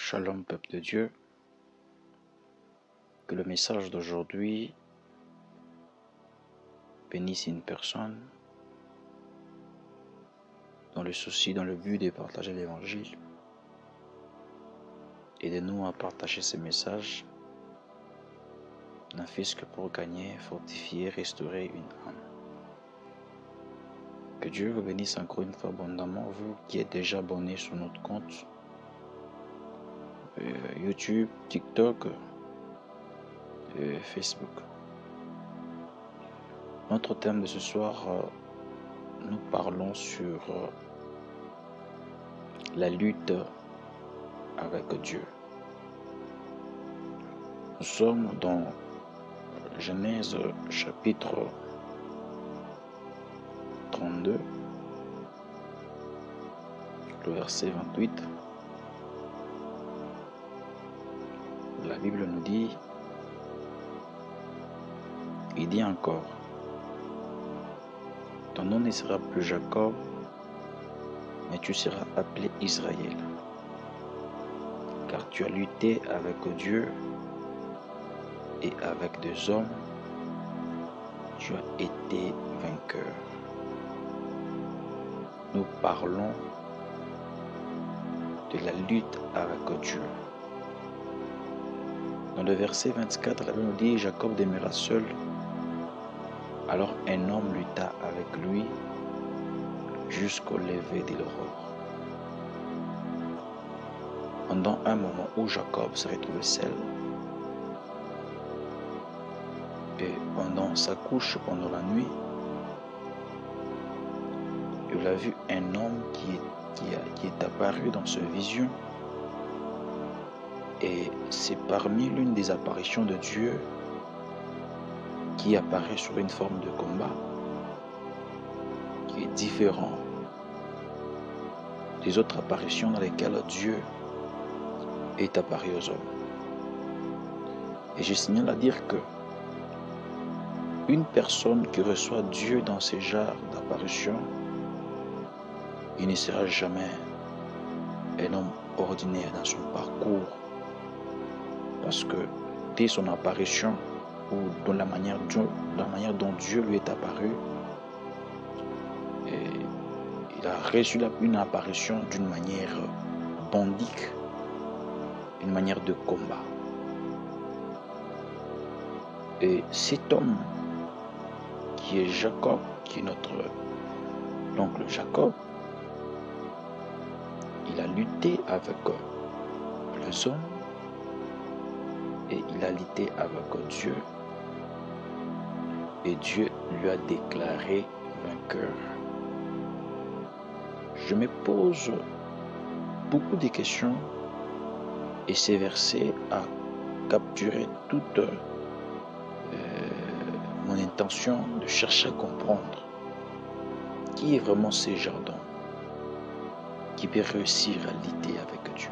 Shalom peuple de Dieu, que le message d'aujourd'hui bénisse une personne dans le but de partager l'évangile, aidez-nous à partager ce message, n'en fût-ce que pour gagner, fortifier, restaurer une âme. Que Dieu vous bénisse encore une fois abondamment, vous qui êtes déjà abonnés sur notre compte YouTube, TikTok, Facebook. Notre thème de ce soir, nous parlons sur la lutte avec Dieu. Nous sommes dans Genèse chapitre 32, le verset 28. La Bible nous dit, il dit encore, ton nom ne sera plus Jacob, mais tu seras appelé Israël, car tu as lutté avec Dieu et avec des hommes, tu as été vainqueur. Nous parlons de la lutte avec Dieu. Dans le verset 24, la Bible nous dit, Jacob demeura seul. Alors un homme lutta avec lui jusqu'au lever de l'aurore. Pendant un moment où Jacob se retrouvait seul, et pendant sa couche, pendant la nuit, il a vu un homme qui est apparu dans sa vision. Et c'est parmi l'une des apparitions de Dieu qui apparaît sur une forme de combat qui est différent des autres apparitions dans lesquelles Dieu est apparu aux hommes. Et je signale à dire que une personne qui reçoit Dieu dans ces genres d'apparitions, il ne sera jamais un homme ordinaire dans son parcours. Parce que dès son apparition, ou dans la manière dont Dieu lui est apparu, il a reçu une apparition d'une manière bandique, une manière de combat. Et cet homme, qui est Jacob, qui est notre oncle Jacob, il a lutté avec les hommes et il a lutté avec Dieu. Et Dieu lui a déclaré vainqueur. Je me pose beaucoup de questions et ces versets a capturé toute mon intention de chercher à comprendre qui est vraiment ce jardin qui peut réussir à lutter avec Dieu.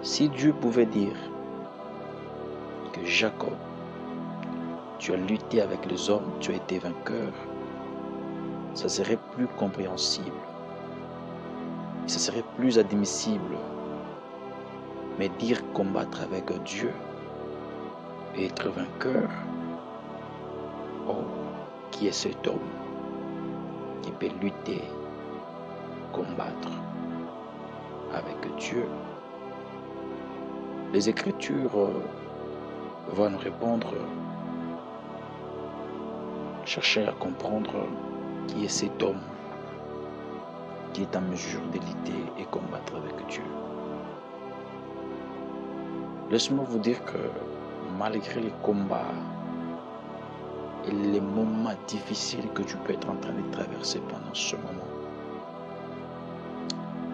Si Dieu pouvait dire que Jacob, tu as lutté avec les hommes, tu as été vainqueur, ça serait plus compréhensible, ça serait plus admissible. Mais dire combattre avec Dieu et être vainqueur, oh, qui est cet homme qui peut lutter, combattre avec Dieu? Les Écritures vont nous répondre, chercher à comprendre qui est cet homme qui est en mesure de lutter et combattre avec Dieu. Laissez-moi vous dire que malgré les combats et les moments difficiles que tu peux être en train de traverser pendant ce moment,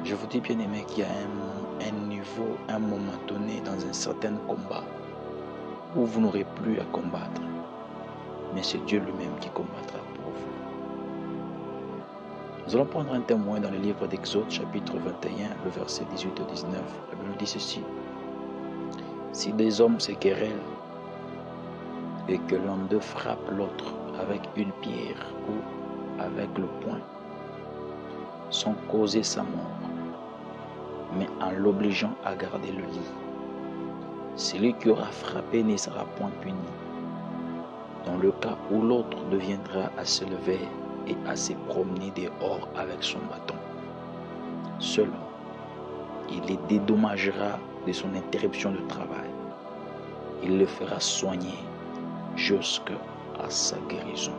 je vous dis bien aimé qu'il y a un niveau, un moment donné dans un certain combat où vous n'aurez plus à combattre, mais c'est Dieu lui-même qui combattra pour vous. Nous allons prendre un témoin dans le livre d'Exode chapitre 21, le verset 18 au 19. La Bible dit ceci. Si des hommes se querellent et que l'un d'eux frappe l'autre avec une pierre ou avec le poing, sans causer sa mort, mais en l'obligeant à garder le lit. Celui qui aura frappé ne sera point puni. Dans le cas où l'autre deviendra à se lever et à se promener dehors avec son bâton, seulement il les dédommagera de son interruption de travail. Il le fera soigner jusqu'à sa guérison.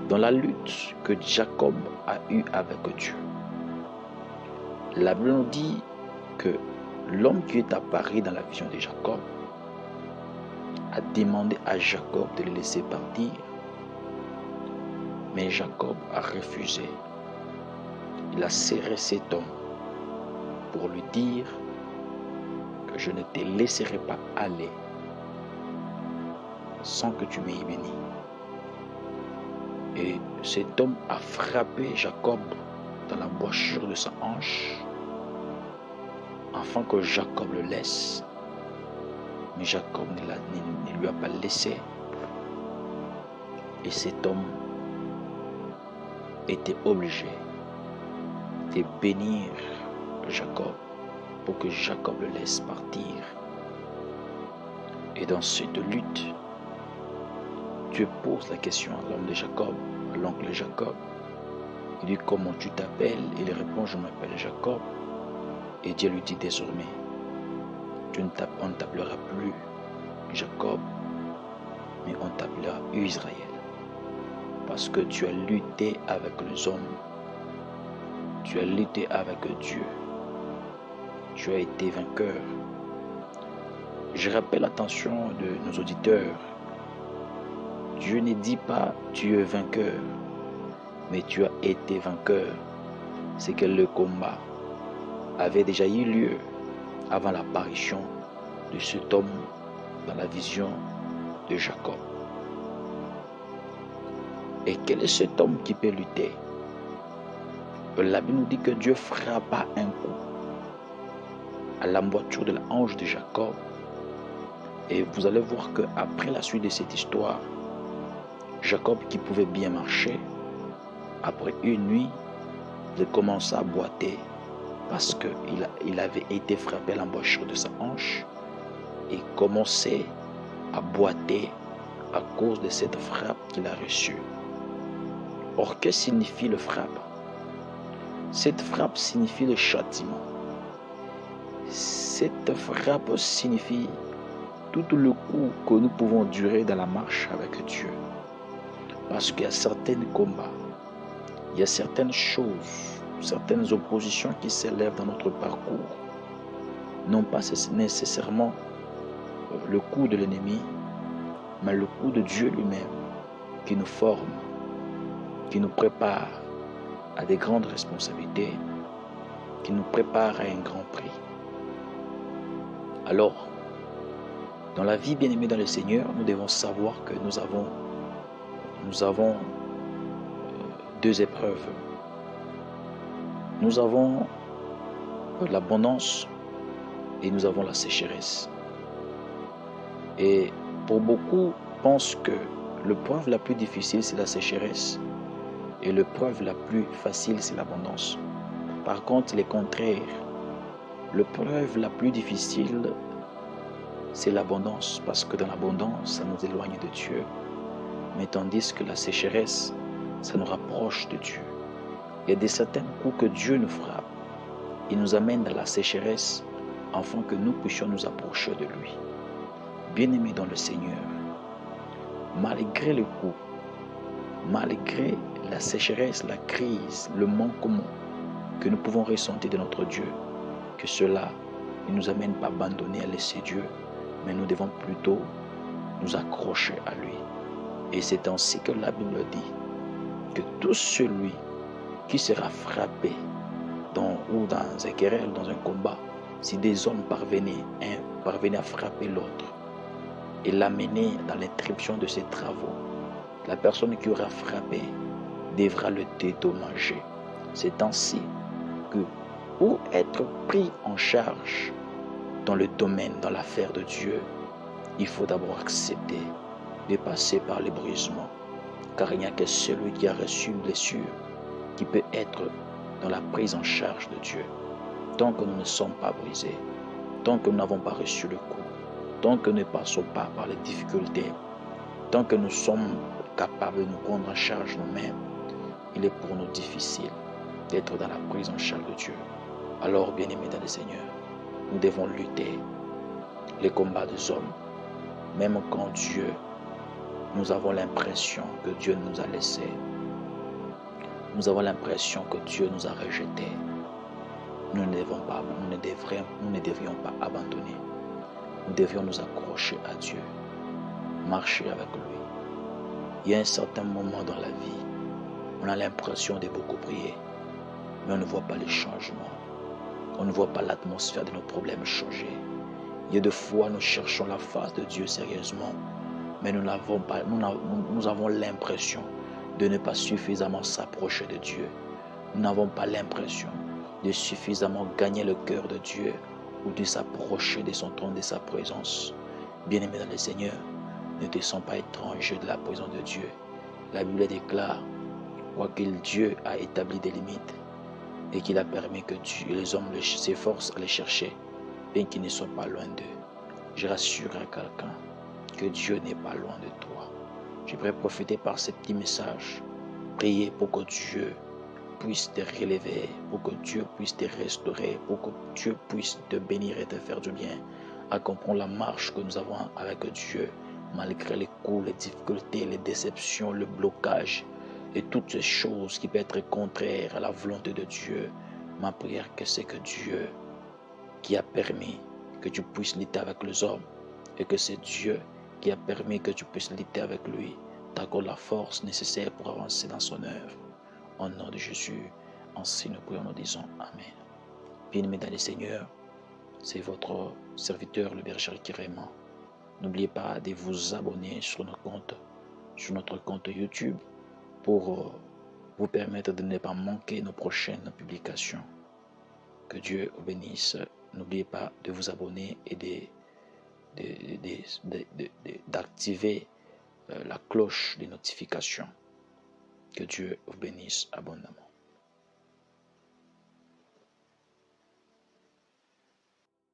Dans la lutte que Jacob a eue avec Dieu, la Bible nous dit que l'homme qui est apparu dans la vision de Jacob a demandé à Jacob de le laisser partir, mais Jacob a refusé. Il a serré cet homme pour lui dire que je ne te laisserai pas aller sans que tu m'aies béni. Et cet homme a frappé Jacob dans la boissure de sa hanche afin que Jacob le laisse. Mais Jacob ne lui a pas laissé. Et cet homme était obligé de bénir Jacob pour que Jacob le laisse partir. Et dans cette lutte, Dieu pose la question à l'homme de Jacob, à l'oncle Jacob. Il dit: comment tu t'appelles? Il répond: je m'appelle Jacob. Et Dieu lui dit désormais: on ne t'appellera plus Jacob, mais on t'appellera Israël. Parce que tu as lutté avec les hommes, tu as lutté avec Dieu, tu as été vainqueur. Je rappelle l'attention de nos auditeurs. Dieu ne dit pas tu es vainqueur, mais tu as été vainqueur. C'est que le combat avait déjà eu lieu avant l'apparition de cet homme dans la vision de Jacob. Et quel est cet homme qui peut lutter? La Bible nous dit que Dieu frappa un coup à l'emboîture de la hanche de Jacob. Et vous allez voir qu'après la suite de cette histoire, Jacob, qui pouvait bien marcher, après une nuit, il commença à boiter parce qu'il avait été frappé à l'embouchure de sa hanche et commençait à boiter à cause de cette frappe qu'il a reçue. Or, que signifie le frappe? Cette frappe signifie le châtiment. Cette frappe signifie tout le coup que nous pouvons durer dans la marche avec Dieu. Parce qu'il y a certains combats, il y a certaines choses, certaines oppositions qui s'élèvent dans notre parcours. Non pas nécessairement le coup de l'ennemi, mais le coup de Dieu lui-même qui nous forme, qui nous prépare à des grandes responsabilités, qui nous prépare à un grand prix. Alors, dans la vie bien-aimée dans le Seigneur, nous devons savoir que nous avons deux épreuves. Nous avons l'abondance et nous avons la sécheresse. Et pour beaucoup pensent que l'épreuve la plus difficile, c'est la sécheresse et l'épreuve la plus facile, c'est l'abondance. Par contre, le contraire. L'épreuve la plus difficile, c'est l'abondance, parce que dans l'abondance, ça nous éloigne de Dieu. Mais tandis que la sécheresse, ça nous rapproche de Dieu. Il y a des certains coups que Dieu nous frappe. Il nous amène dans la sécheresse afin que nous puissions nous approcher de lui. Bien-aimés dans le Seigneur, malgré le coup, malgré la sécheresse, la crise, le manquement que nous pouvons ressentir de notre Dieu, que cela ne nous amène pas à abandonner, à laisser Dieu, mais nous devons plutôt nous accrocher à lui. Et c'est ainsi que la Bible dit que tout celui qui sera frappé dans un querelle, dans un combat, si des hommes parvenaient à frapper l'autre et l'amener dans l'interruption de ses travaux, la personne qui aura frappé devra le dédommager. C'est ainsi que pour être pris en charge dans le domaine, dans l'affaire de Dieu, il faut d'abord accepter de passer par les brisements. Car il n'y a que celui qui a reçu une blessure qui peut être dans la prise en charge de Dieu. tant que nous ne sommes pas brisés, tant que nous n'avons pas reçu le coup, tant que nous ne passons pas par les difficultés, tant que nous sommes capables de nous prendre en charge nous-mêmes, il est pour nous difficile d'être dans la prise en charge de Dieu. Alors, bien-aimés dans le Seigneur, nous devons lutter les combats des hommes, même quand nous avons l'impression que Dieu nous a laissés. Nous avons l'impression que Dieu nous a rejetés. Nous ne devrions pas abandonner. Nous devrions nous accrocher à Dieu, marcher avec lui. Il y a un certain moment dans la vie, on a l'impression de beaucoup prier, mais on ne voit pas les changements. On ne voit pas l'atmosphère de nos problèmes changer. Il y a des fois, nous cherchons la face de Dieu sérieusement, mais nous avons l'impression de ne pas suffisamment s'approcher de Dieu. Nous n'avons pas l'impression de suffisamment gagner le cœur de Dieu ou de s'approcher de son trône, de sa présence. Bien-aimés dans le Seigneur, ne te sens pas étranger de la présence de Dieu. La Bible déclare, quoiqu'il Dieu a établi des limites et qu'il a permis que les hommes s'efforcent à les chercher, bien qu'ils ne soient pas loin d'eux. Je rassure à quelqu'un que Dieu n'est pas loin de toi. Je voudrais profiter par ce petit message, prier pour que Dieu puisse te relever, pour que Dieu puisse te restaurer, pour que Dieu puisse te bénir et te faire du bien, à comprendre la marche que nous avons avec Dieu, malgré les coups, les difficultés, les déceptions, le blocage et toutes ces choses qui peuvent être contraires à la volonté de Dieu. Ma prière que c'est que Dieu qui a permis que tu puisses lutter avec les hommes et que c'est Dieu qui a permis que tu puisses lutter avec lui, t'accorde la force nécessaire pour avancer dans son œuvre. Au nom de Jésus, ainsi nous prions, nous disons Amen. Bien-aimés dans le Seigneur, c'est votre serviteur, le berger Raymond. N'oubliez pas de vous abonner sur notre compte YouTube pour vous permettre de ne pas manquer nos prochaines publications. Que Dieu vous bénisse. N'oubliez pas de vous abonner et d'activer la cloche des notifications. Que Dieu vous bénisse abondamment.